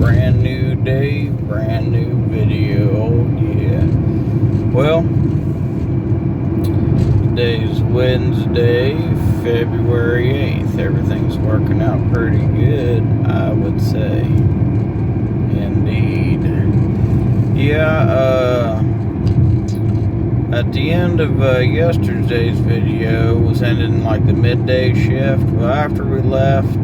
brand new day, brand new video. Yeah. Well, today's Wednesday, February 8th. Everything's working out pretty good, I would say. Indeed. Yeah, at the end of yesterday's video was ending like the midday shift. Well, after we left,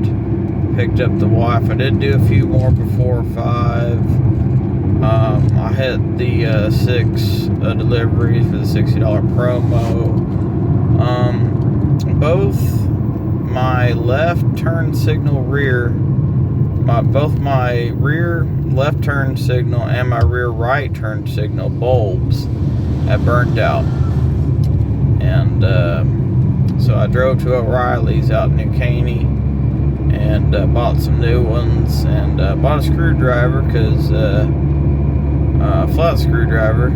picked up the wife. I did do a few more before 5. I hit the 6 deliveries for the $60 promo. Both my left turn signal both my rear left turn signal and my rear right turn signal bulbs had burnt out. And so I drove to O'Reilly's out in New Caney and bought some new ones, and bought a screwdriver because a flat screwdriver.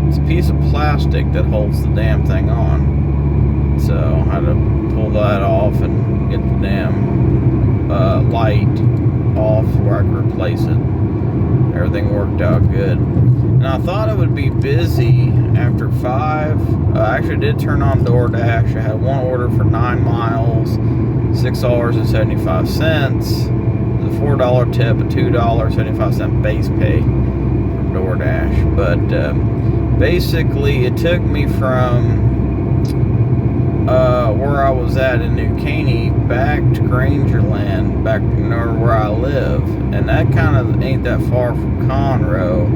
It's a piece of plastic that holds the damn thing on, so I had to pull that off and get the damn light off where I could replace it. Everything worked out good. And I thought it would be busy after 5. I actually did turn on DoorDash. I had one order for 9 miles, $6.75, the $4 tip, a $2.75 base pay from DoorDash. But basically, it took me from where I was at in New Caney back to Grangerland, back near where I live, and that kind of ain't that far from Conroe.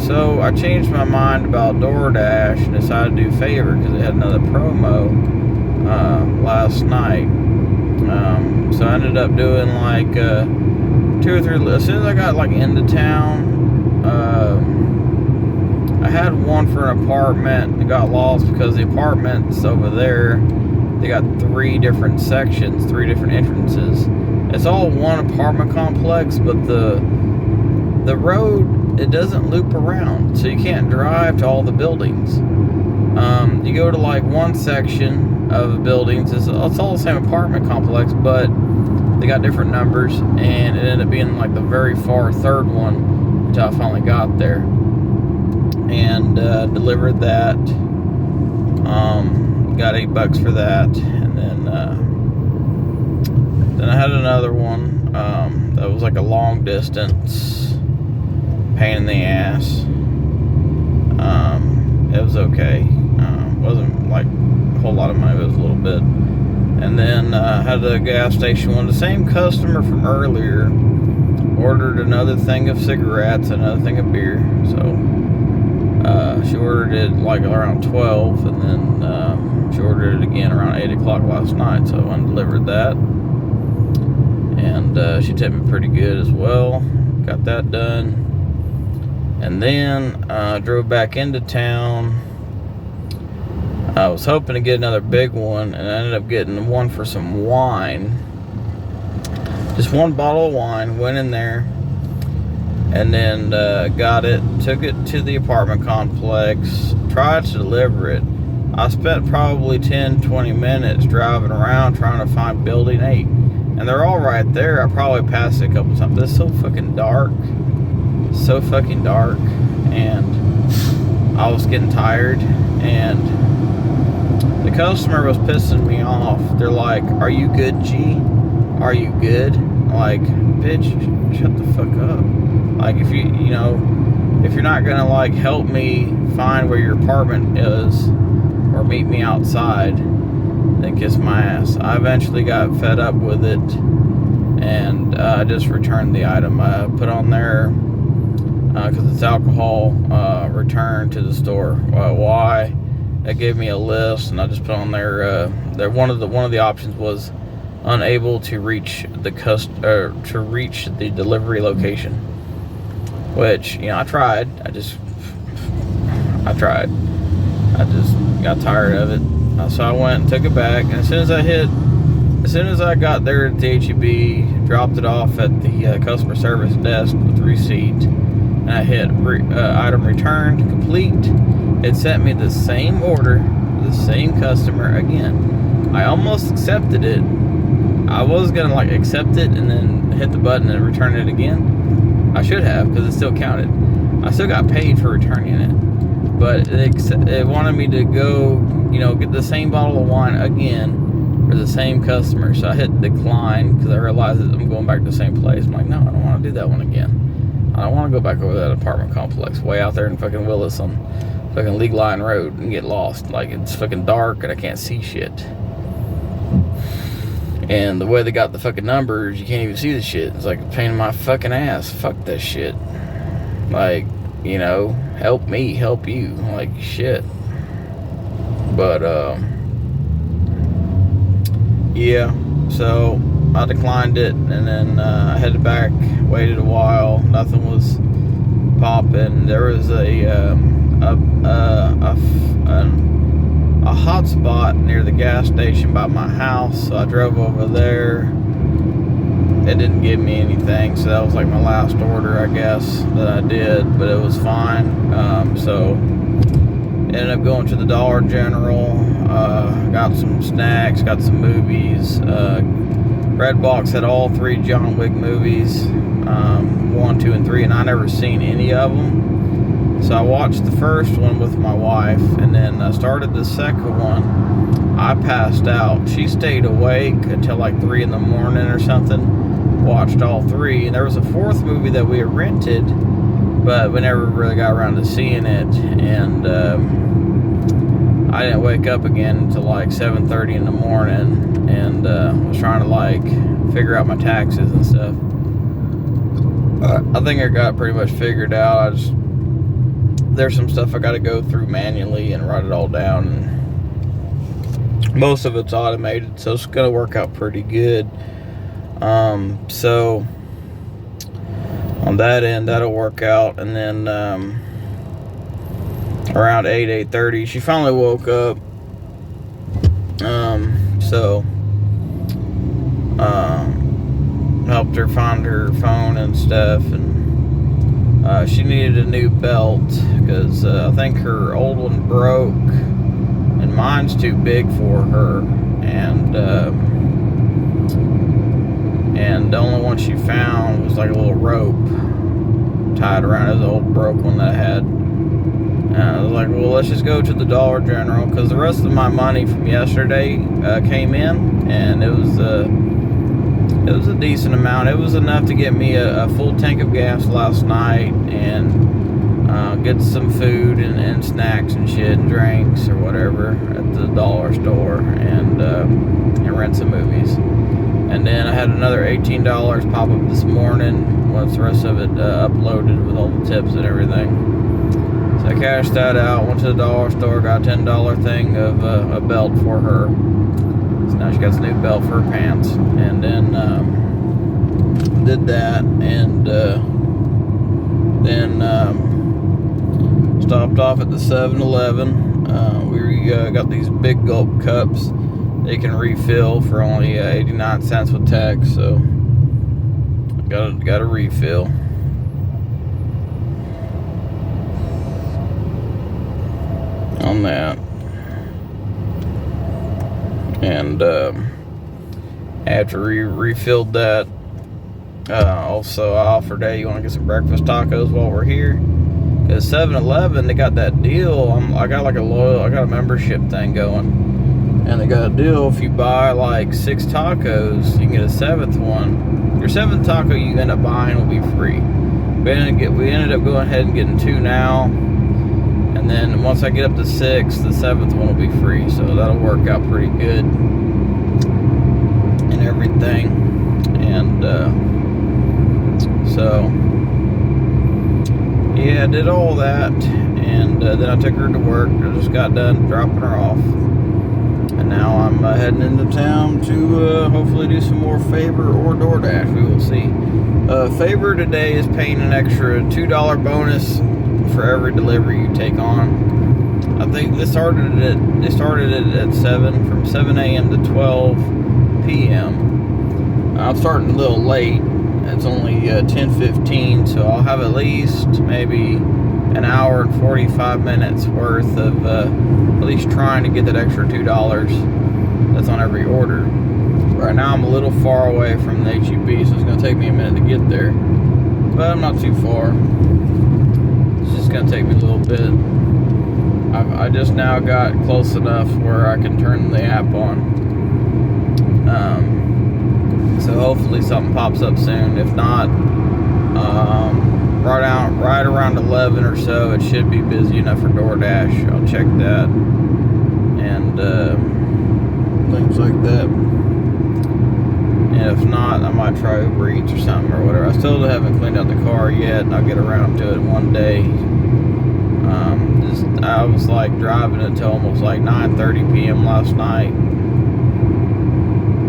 So I changed my mind about DoorDash and decided to do Favor because they had another promo last night. So I ended up doing like 2 or 3. As soon as I got like into town, I had one for an apartment that got lost because the apartments over there, they got 3 different sections, 3 different entrances. It's all one apartment complex, but the road, it doesn't loop around, so you can't drive to all the buildings. You go to like one section of the buildings, it's all the same apartment complex, but they got different numbers, and it ended up being like the very far third one until I finally got there and delivered that. Got $8 for that, and then I had another one that was like a long distance pain in the ass. It was okay. Wasn't like a whole lot of money, but it was a little bit. And then had a gas station one, the same customer from earlier ordered another thing of cigarettes, another thing of beer. So she ordered it like around 12, and then she ordered it again around 8 o'clock last night, so I delivered that. And she tipped me pretty good as well. Got that done. And then drove back into town. I was hoping to get another big one, and I ended up getting one for some wine. Just one bottle of wine, went in there, and then got it, took it to the apartment complex, tried to deliver it. I spent probably 10-20 minutes driving around trying to find building 8. And they're all right there. I probably passed it a couple times. It's so fucking dark. So fucking dark. And I was getting tired. And the customer was pissing me off. They're like, "Are you good, G? Are you good?" I'm like, bitch, shut the fuck up. Like, if you're not gonna like help me find where your apartment is or meet me outside, then kiss my ass. I eventually got fed up with it, and I just returned the item. I put on there because it's alcohol, return to the store. Why? It gave me a list, and I just put on there. One of the options was unable to reach the delivery location. Which, I tried. I just got tired of it. So I went and took it back, and as soon as I got there at the H-E-B, dropped it off at the customer service desk with the receipt, and I hit item returned, complete. It sent me the same order, the same customer again. I almost accepted it. I was gonna like accept it and then hit the button and return it again. I should have, because it still counted. I still got paid for returning it, but it wanted me to go, get the same bottle of wine again for the same customer. So I hit decline because I realized that I'm going back to the same place. I'm like, no, I don't want to do that one again. I don't want to go back over that apartment complex way out there in fucking Willis on fucking League Line Road and get lost. Like, it's fucking dark and I can't see shit. And the way they got the fucking numbers, you can't even see the shit. It's like a pain in my fucking ass. Fuck that shit. Like, help me, help you. Like, shit. But, yeah. So, I declined it, and then I headed back, waited a while. Nothing was popping. There was a hot spot near the gas station by my house, so I drove over there. It didn't give me anything, so that was like my last order, I guess, that I did, but it was fine. So ended up going to the Dollar General, got some snacks, got some movies. Redbox had all 3 John Wick movies, 1, 2, and 3, and I never seen any of them. So I watched the first one with my wife, and then I started the second one. I passed out. She stayed awake until like 3 in the morning or something. Watched all 3, and there was a 4th movie that we had rented, but we never really got around to seeing it. And I didn't wake up again until like 7:30 in the morning, and was trying to like figure out my taxes and stuff. I think I got pretty much figured out. There's some stuff I got to go through manually and write it all down. And most of it's automated, so it's going to work out pretty good. So on that end, that'll work out. And then around 8:30, she finally woke up. So helped her find her phone and stuff, and she needed a new belt because I think her old one broke, and mine's too big for her, and the only one she found was like a little rope tied around his old broke one that I had. And I was like, well, let's just go to the Dollar General, because the rest of my money from yesterday came in, and it was a decent amount. It was enough to get me a full tank of gas last night, and get some food and snacks and shit and drinks or whatever at the dollar store, and rent some movies. And then I had another $18 pop up this morning once the rest of it uploaded with all the tips and everything. So I cashed that out, went to the dollar store, got a $10 thing of a belt for her. So now she got a new belt for her pants. And then did that, and then stopped off at the 7-Eleven. We got these big gulp cups. They can refill for only 89 cents with tax, so got a refill. On that. And after refilled that, also I offered, hey, you want to get some breakfast tacos while we're here? Because 7-Eleven, they got that deal. I got a membership thing going, and they got a deal. If you buy like 6 tacos, you can get a 7th one. Your 7th taco you end up buying will be free. We ended up going ahead and getting 2 now. And then once I get up to 6, the 7th one will be free. So that'll work out pretty good and everything. And so yeah, I did all that. And then I took her to work. I just got done dropping her off. And now I'm heading into town to hopefully do some more Favor or DoorDash. We will see. Favor today is paying an extra $2 bonus for every delivery you take on. I think they started it at 7, from 7 a.m. to 12 p.m. I'm starting a little late. It's only 10:15, so I'll have at least maybe an hour and 45 minutes worth of at least trying to get that extra $2 that's on every order. Right now I'm a little far away from the HEB, so it's going to take me a minute to get there. But I'm not too far. It's just going to take me a little bit. I just now got close enough where I can turn the app on. So hopefully something pops up soon. If not, right around 11 or so, it should be busy enough for DoorDash. I'll check that. And things like that. And if not, I might try Uber Eats or something or whatever. I still haven't cleaned out the car yet, and I'll get around to it one day. I was like driving until almost like 9:30 p.m. last night.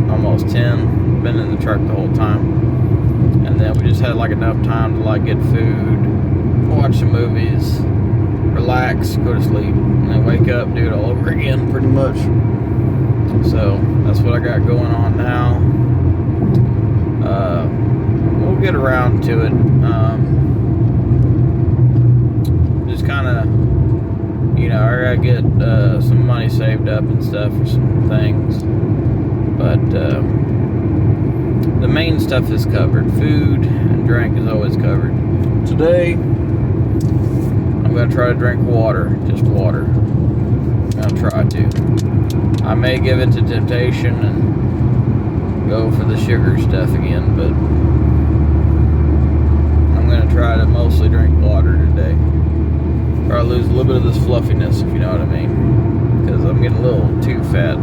Almost 10. Been in the truck the whole time. And then we just had like enough time to like get food, watch some movies, relax, go to sleep, and then wake up, do it all over again pretty much. So that's what I got going on now. We'll get around to it. Just kind of, you know, I gotta get some money saved up and stuff for some things. But the main stuff is covered. Food and drink is always covered. Today, I'm gonna try to drink water, just water. I'm gonna try to. I may give in to temptation and go for the sugar stuff again, but I'm gonna try to mostly drink water today. Try to lose a little bit of this fluffiness, if you know what I mean, because I'm getting a little too fat.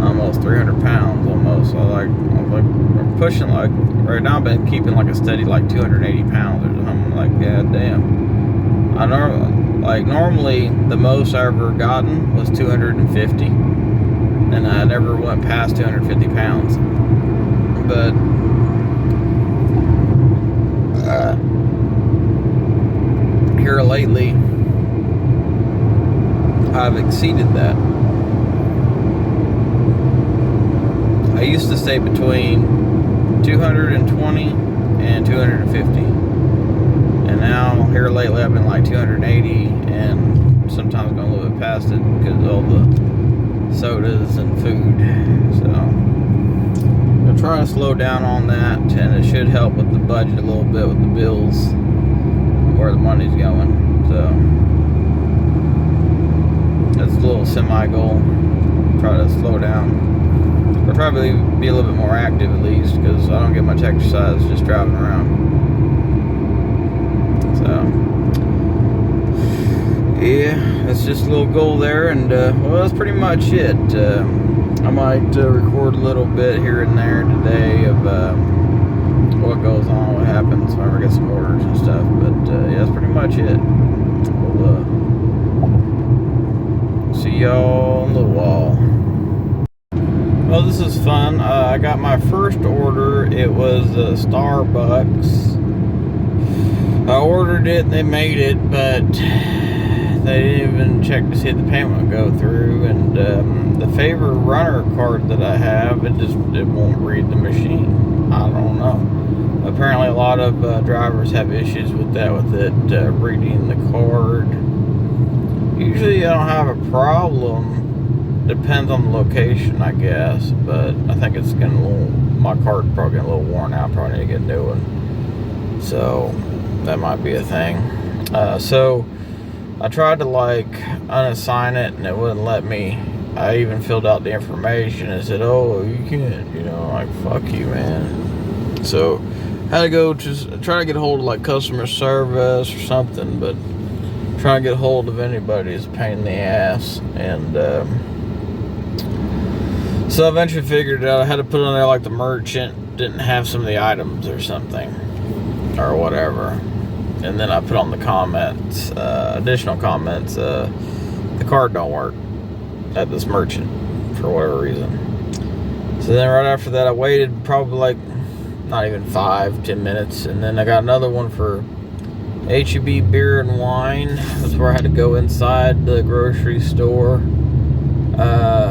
Almost 300 pounds, almost. I'm pushing like right now. I've been keeping like a steady like 280 pounds or something. Like, god damn. Normally the most I ever gotten was 250. And I never went past 250 pounds. But here lately, I've exceeded that. I used to stay between 220 and 250. And now, here lately, I've been like 280 and sometimes going a little bit past it because of all the sodas and food. So I'm trying to slow down on that, and it should help with the budget a little bit with the bills, where the money's going. So that's a little semi-goal. Try to slow down. Or probably be a little bit more active at least, because I don't get much exercise just driving around. So yeah, that's just a little goal there, and well, that's pretty much it. I might record a little bit here and there today of what goes on, what happens whenever I get some orders and stuff. But yeah, that's pretty much it. We'll see y'all in a little while. Well, this is fun. I got my first order. It was Starbucks. I ordered it, they made it, but they didn't even check to see if the payment would go through. And the Favor Runner card that I have, it won't read the machine. I don't know. Apparently a lot of drivers have issues with that, with it reading the card. Usually I don't have a problem. Depends on the location, I guess, but I think it's getting a little, my card's probably getting a little worn out, probably need to get a new one. So that might be a thing. So I tried to like unassign it and it wouldn't let me. I even filled out the information and said, oh, you can't, you know, like, fuck you, man. So had to go just try to get a hold of like customer service or something, but trying to get a hold of anybody is a pain in the ass. And so I eventually figured it out. I had to put on there like the merchant didn't have some of the items or something or whatever. And then I put on the comments, additional comments, the card don't work at this merchant for whatever reason. So then right after that I waited probably like not even 5-10 minutes, and then I got another one for HEB Beer and Wine. That's where I had to go inside the grocery store,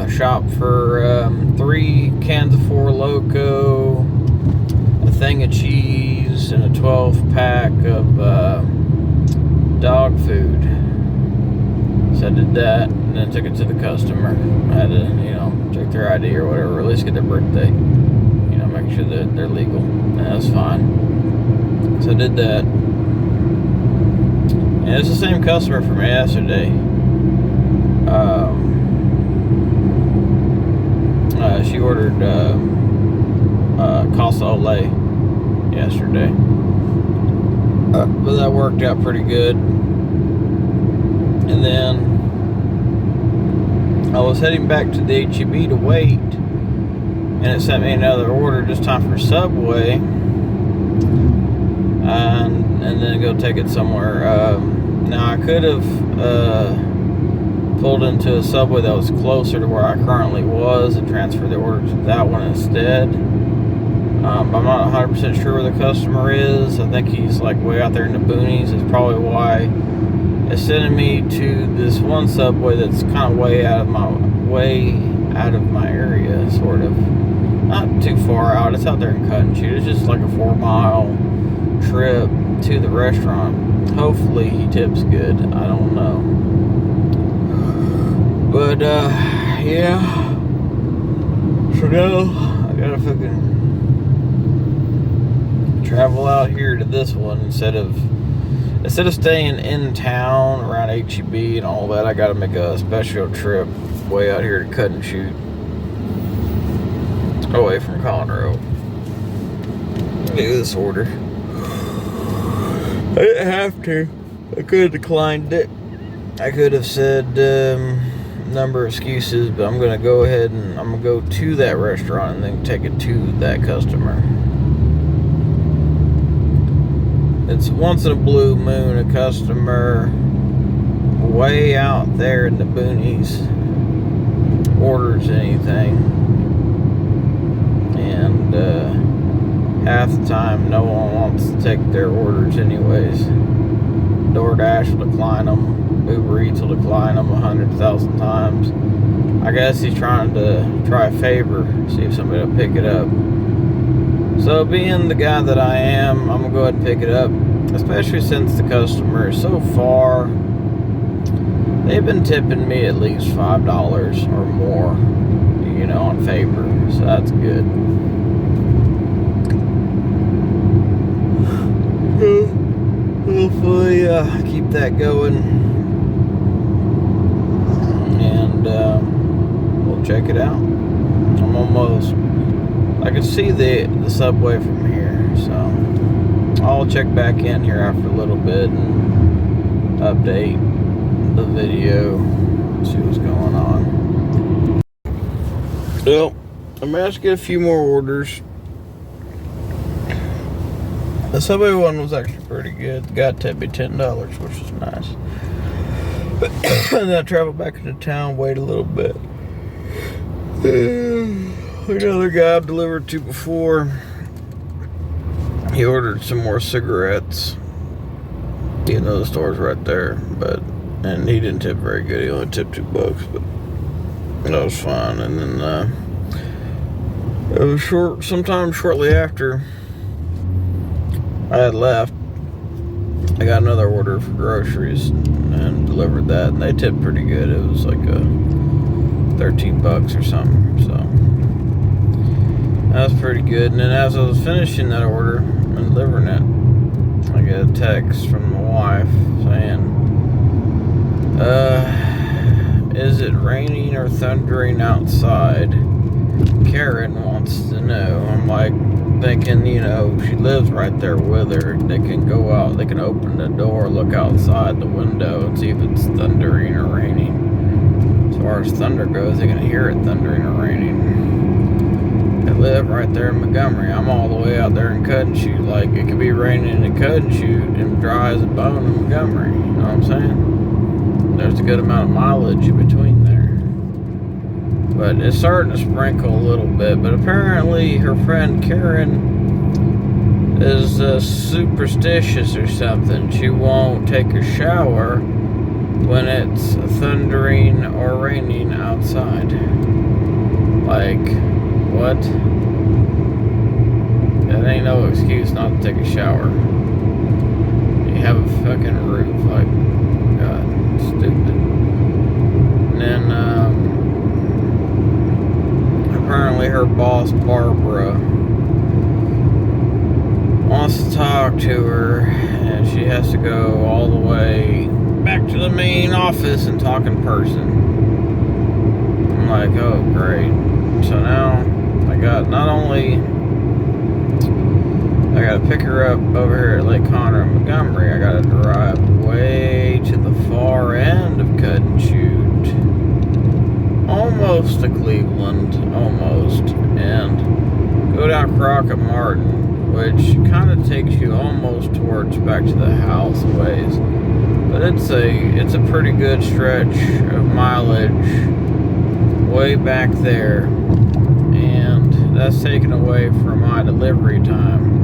shop for 3 cans of Four Loko, a thing of cheese, and a 12-pack of dog food. So I did that and then took it to the customer. I had to, you know, check get their ID or whatever, or at least get their birthday. You know, make sure that they're legal. And that's fine. So I did that. And it's the same customer from yesterday. She ordered Casa Olay yesterday. But that worked out pretty good. And then I was heading back to the H-E-B to wait, and it sent me another order, this time for Subway, and then go take it somewhere. Now I could have pulled into a Subway that was closer to where I currently was and transferred the order to that one instead. I'm not 100% sure where the customer is. I think he's like way out there in the boonies. It's probably why it's sending me to this one Subway that's kind of way out of my area, sort of. Not too far out. It's out there in Cut and Shoot. It's just like a 4-mile trip to the restaurant. Hopefully he tips good. I don't know. But yeah. So now I gotta fucking travel out here to this one instead of staying in town around H-E-B and all that. I gotta make a special trip way out here to Cut and Shoot, away from Conroe. Do this order. I didn't have to. I could have declined it. I could have said number of excuses, but I'm gonna go ahead and I'm gonna go to that restaurant and then take it to that customer. It's once in a blue moon a customer way out there in the boonies orders anything, and half the time no one wants to take their orders anyways. DoorDash will decline them, Uber Eats will decline them 100,000 times. I guess he's trying to try a favor, see if somebody will pick it up. So being the guy that I am, I'm gonna go ahead and pick it up, especially since the customer so far, they've been tipping me at least $5 or more, you know, on favor, so that's good. Hopefully keep that going, and we'll check it out. I'm almost, I can see the Subway from here, so I'll check back in here after a little bit and update the video, see what's going on. Well, I'm going to get a few more orders. The Subway one was actually pretty good. The guy tipped me $10, which was nice. And then I traveled back into town, wait a little bit. Another guy I've delivered to before, he ordered some more cigarettes, even though the store's right there, and he didn't tip very good. He only tipped $2, but that was fine. And then it was sometime shortly after I had left, I got another order for groceries and delivered that, and they tipped pretty good. It was like $13 or something, so that was pretty good. And then as I was finishing that order and delivering it, I get a text from my wife saying, is it raining or thundering outside? Karen wants to know. I'm like thinking, you know, she lives right there with her. They can go out, they can open the door, look outside the window and see if it's thundering or raining. As far as thunder goes, they can hear it thundering or raining. They live right there in Montgomery. I'm all the way out there in Cut and Shoot. Like, it could be raining in Cut and Shoot and dry as a bone in Montgomery. You know what I'm saying? There's a good amount of mileage in between there. But it's starting to sprinkle a little bit. But apparently her friend Karen is superstitious or something. She won't take a shower when it's thundering or raining outside. Like, what? That ain't no excuse not to take a shower. You have a fucking roof. Like, God, stupid. And then apparently her boss, Barbara, wants to talk to her, and she has to go all the way back to the main office and talk in person. I'm like, oh, great. So now I got not only I gotta pick her up over here at Lake Conroe and Montgomery, I gotta drive way to the far end of Cut and Shoot, almost to Cleveland, almost, and go down Crockett Martin, which kind of takes you almost towards back to the house ways, but it's a pretty good stretch of mileage way back there, and that's taken away from my delivery time.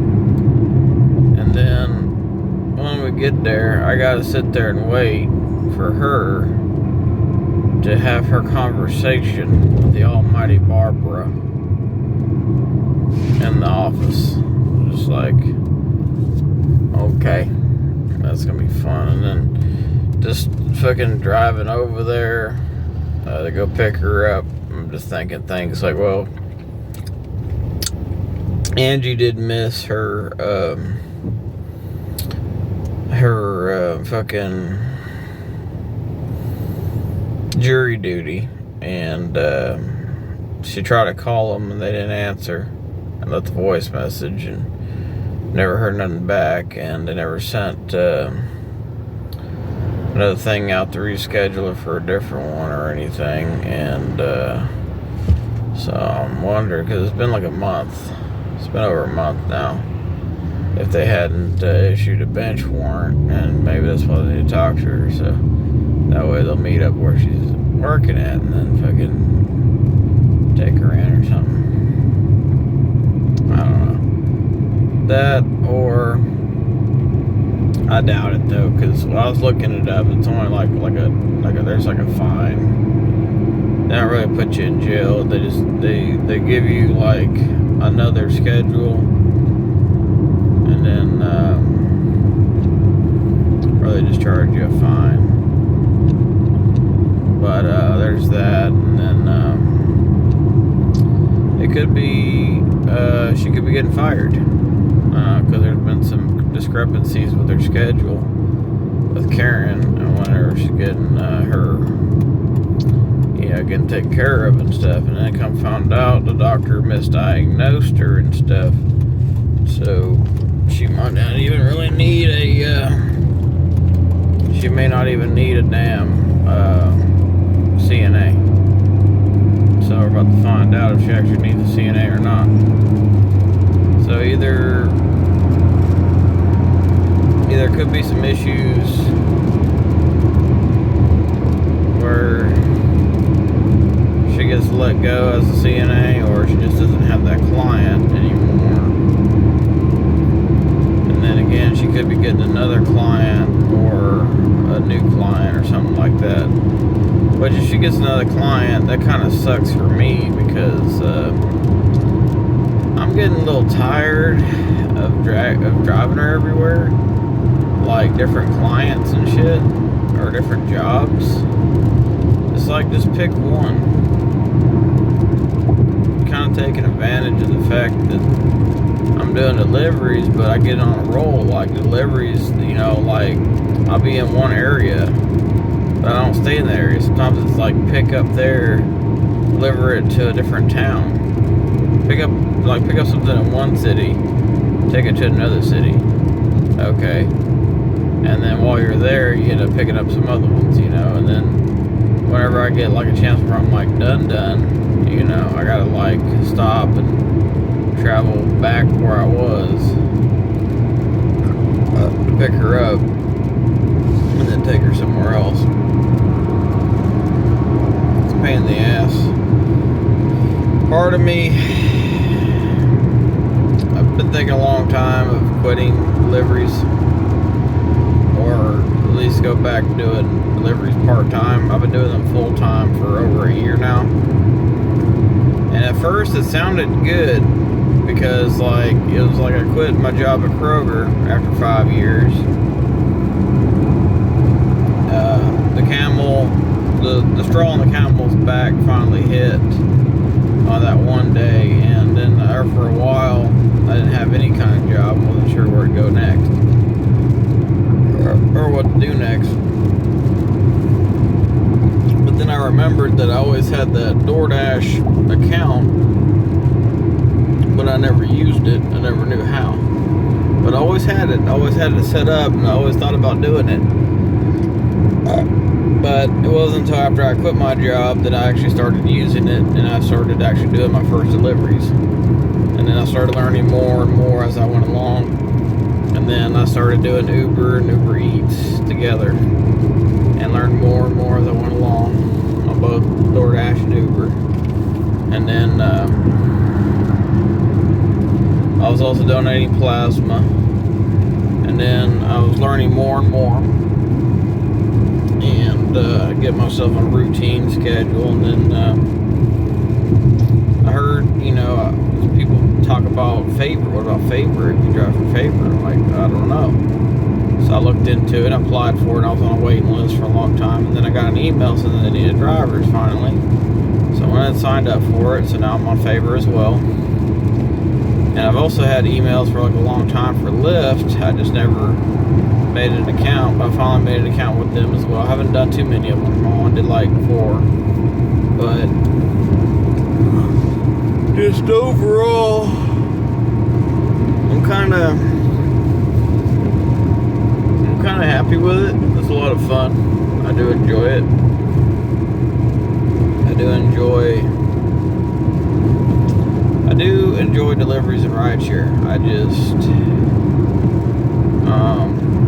And then when we get there, I gotta sit there and wait for her to have her conversation with the almighty Barbara in the office. Just like, okay, that's gonna be fun. And then just fucking driving over there to go pick her up, I'm just thinking things like, well, Angie did miss her fucking jury duty, and she tried to call them and they didn't answer, and left a voice message and never heard nothing back, and they never sent another thing out to reschedule it for a different one or anything. And so I'm wondering, because it's been like a month, it's been over a month now, if they hadn't issued a bench warrant, and maybe that's why they need to talk to her, so that way they'll meet up where she's working at and then fucking take her in or something. I don't know. That, or I doubt it though, because I was looking it up, it's only like there's like a fine. They don't really put you in jail. They just they give you like another schedule, and then or they just charge you a fine. But there's that, and then it could be she could be getting fired, because there's been some discrepancies with her schedule with Karen, and whenever she's getting getting taken care of and stuff, and then come found out the doctor misdiagnosed her and stuff, so she might not even really need she may not even need a damn CNA. So we're about to find out if she actually needs a CNA or not. So either could be some issues where she gets let go as a CNA, or she just doesn't have that client anymore. And then again, she could be getting another client or a new client or something like that. But if she gets another client, that kind of sucks for me, because I'm getting a little tired of driving her everywhere, like different clients and shit, or different jobs. It's like, just pick one. Kind of taking advantage of the fact that I'm doing deliveries, but I get on a roll. Like deliveries, like I'll be in one area, but I don't stay in the area. Sometimes it's like pick up there, deliver it to a different town. Pick up something in one city, take it to another city. Okay. And then while you're there, you end up picking up some other ones, and then whenever I get like a chance where I'm like done, I gotta like stop and travel back where I was to pick her up, and then take her somewhere else. It's a pain in the ass. Part of me, I've been thinking a long time of quitting deliveries, or at least go back to doing deliveries part-time. I've been doing them full-time for over a year now. And at first it sounded good, because it was like I quit my job at Kroger after 5 years. The straw on the camel's back finally hit that one day, and then for a while I didn't have any kind of job. I wasn't sure where to go next or what to do next. But then I remembered that I always had that DoorDash account, but I never used it. I never knew how. But I always had it. I always had it set up, and I always thought about doing it. But it wasn't until after I quit my job that I actually started using it, and I started actually doing my first deliveries. And then I started learning more and more as I went along. And then I started doing Uber and Uber Eats together, and learned more and more as I went along on both DoorDash and Uber. And then I was also donating plasma, and then I was learning more and more, and get myself on a routine schedule. And then I heard, people talk about Favor. What about Favor? If you drive for Favor, I'm like, I don't know. So I looked into it, applied for it, and I was on a waiting list for a long time. And then I got an email saying they needed drivers finally. So I went and signed up for it. So now I'm on Favor as well. And I've also had emails for like a long time for Lyft. I just never made an account, but I finally made an account with them as well. I haven't done too many of them. I only did like 4. But just overall, I'm kind of happy with it. It's a lot of fun. I do enjoy it. I do enjoy deliveries and rideshare. I just,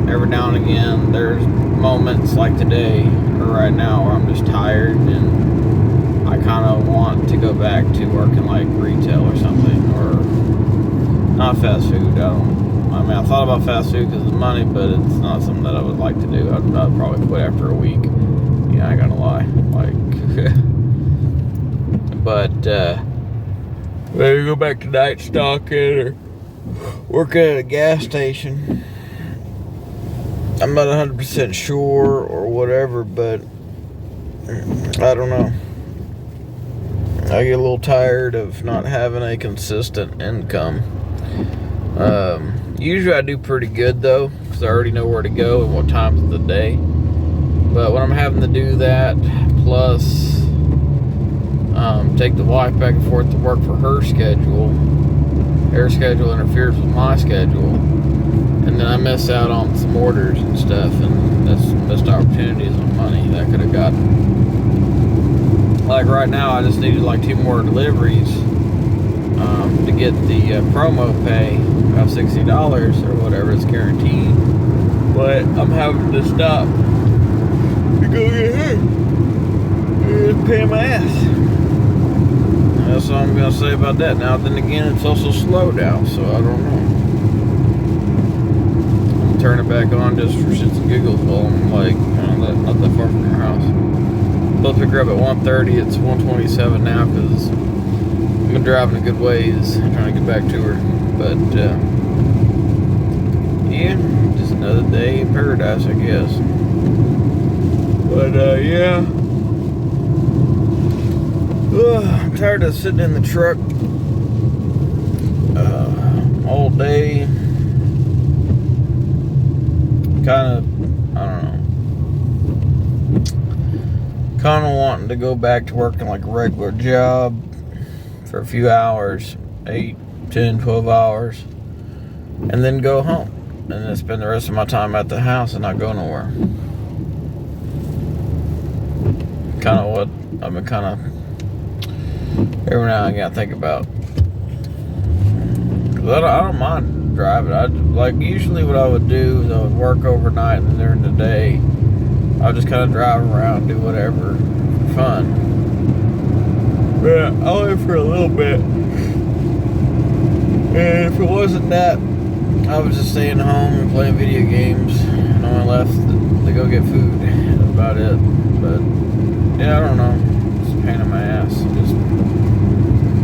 every now and again, there's moments like today or right now where I'm just tired and I kind of want to go back to working like retail or something, or not fast food. I thought about fast food because of the money, but it's not something that I would like to do. I'd probably quit after a week. I ain't gonna lie. But, maybe go back to night stocking or work at a gas station. I'm not 100% sure or whatever, but I don't know. I get a little tired of not having a consistent income. Usually I do pretty good though, because I already know where to go and what times of the day. But when I'm having to do that, plus take the wife back and forth to work for her schedule interferes with my schedule, and then I miss out on some orders and stuff, and that's missed opportunities on money that I could have gotten. Like right now, I just needed like 2 more deliveries to get the promo pay of $60 or whatever it's guaranteed, but I'm having to stop to go get her. It's paying my ass. That's all I'm going to say about that. Now, then again, it's also slow now, so I don't know. I'm turning it back on just for shits and giggles while I'm like, not that far from your house. I'm supposed to pick her up at 1:30. It's 1:27 now because I've been driving a good ways trying to get back to her. But, yeah, just another day in paradise, I guess. But, yeah. I'm tired of sitting in the truck all day. Kind of, I don't know. Kind of wanting to go back to working like a regular job for a few hours, 8, 10, 12 hours, and then go home. And then spend the rest of my time at the house and not go nowhere. Kind of what I've been kind of every now and again I think about. Cause I don't mind driving. Usually what I would do is I would work overnight, and then during the day I would just kind of drive around, do whatever for fun. But only for a little bit. And if it wasn't that, I was just staying home and playing video games, and I left to go get food. That's about it. But yeah, I don't know. It's a pain in my ass.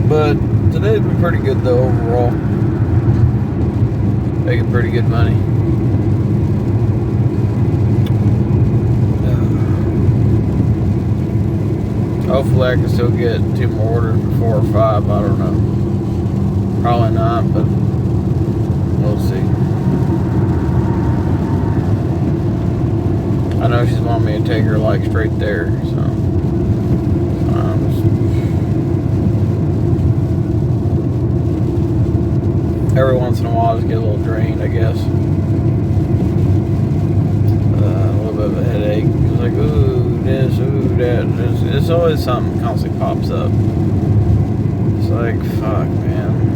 But today's been pretty good though overall. Making pretty good money. Hopefully I can still get 2 more orders before 4 or 5. I don't know. Probably not, but we'll see. I know she's wanting me to take her like straight there, so every once in a while I just get a little drained, I guess. A little bit of a headache. It's like, ooh, this, ooh, that. It's always something constantly pops up. It's like, fuck, man.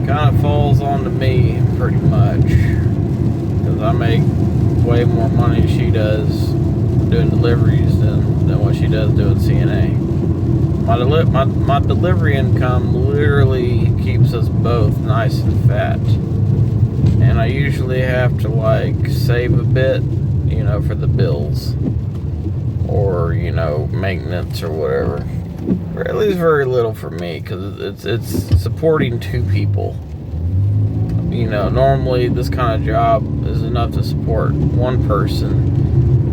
Kind of falls onto me pretty much, because I make way more money than she does doing deliveries than what she does doing CNA. My delivery income literally keeps us both nice and fat, and I usually have to like save a bit, you know, for the bills or, you know, maintenance or whatever. Or at least very little for me, because it's supporting 2 people. You know, normally this kind of job is enough to support 1 person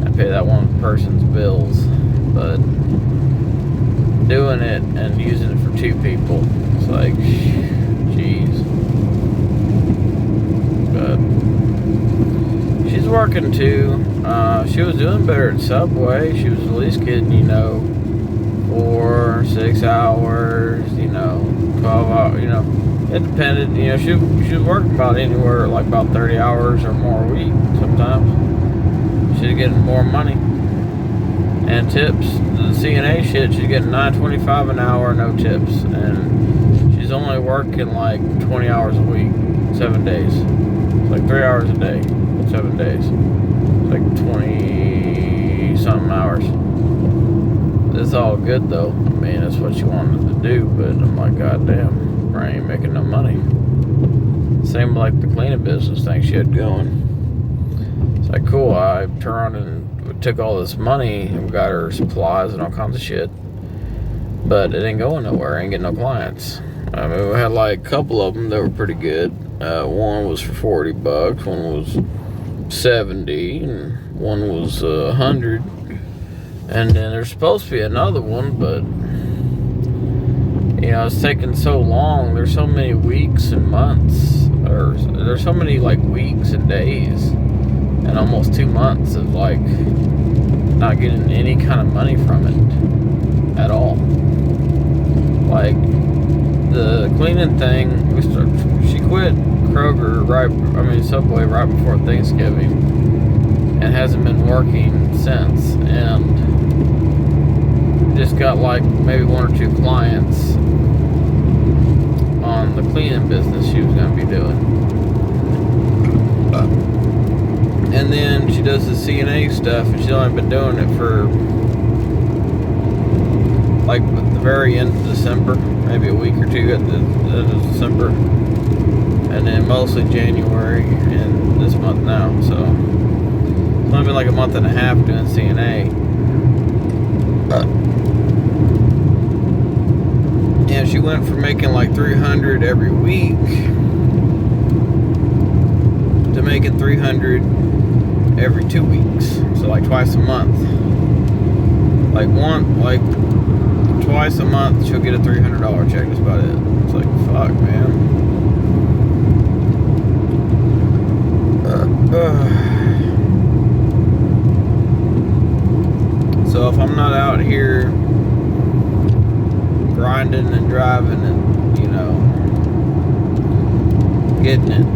and pay that 1 person's bills, but doing it and using it for 2 people, it's like, jeez. But she's working too. She was doing better at Subway. She was at least getting, you know, 4, 6 hours, you know, 12 hours, you know, it depended. You know, she was working about anywhere like about 30 hours or more a week sometimes. She's getting more money. And tips, the CNA shit, she's getting $9.25 an hour, no tips. And she's only working like 20 hours a week, 7 days. It's like 3 hours a day, 7 days. It's like 20-something hours. It's all good though. I mean, that's what she wanted to do, but I'm like, goddamn, I ain't making no money. Same like the cleaning business thing she had going. It's like, cool, I turned and took all this money and got her supplies and all kinds of shit, but it ain't going nowhere. I ain't getting no clients. I mean, we had like a couple of them that were pretty good. One was for $40, one was $70, and one was $100. And then there's supposed to be another one, but you know, it's taking so long. There's so many weeks and months, or there's so many like weeks and days, and almost 2 months of like not getting any kind of money from it at all. Like the cleaning thing, she quit Kroger Subway right before Thanksgiving, and hasn't been working since, and just got like maybe 1 or 2 clients on the cleaning business she was going to be doing. And then she does the CNA stuff, and she's only been doing it for like the very end of December, maybe a week or 2 at the end of December, and then mostly January and this month now. So it's only been like a month and a half doing CNA. And she went from making like $300 every week to making $300 every 2 weeks. So like twice a month. Like twice a month she'll get a $300 check. That's about it. It's like, fuck, man. So if I'm not out here grinding and driving and, you know, getting it,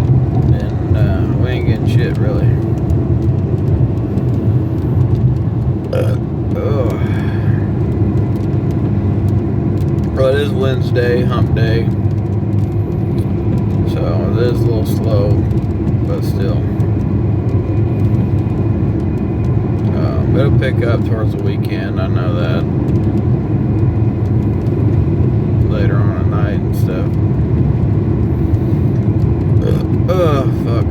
then we ain't getting shit, really. Well, it is Wednesday, hump day, so it is a little slow, but still. It'll pick up towards the weekend, I know that. Later on at night and stuff. Fuck.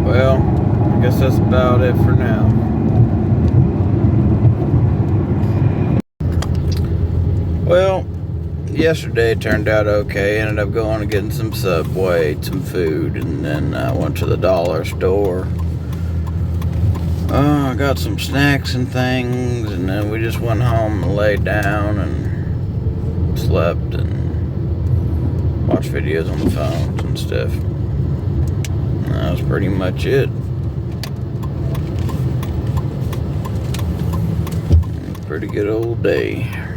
Well, I guess that's about it for now. Well, yesterday turned out okay. Ended up going and getting some Subway, some food, and then I went to the dollar store. I got some snacks and things, and then we just went home and laid down and slept and watched videos on the phones and stuff. And that was pretty much it. Pretty good old day.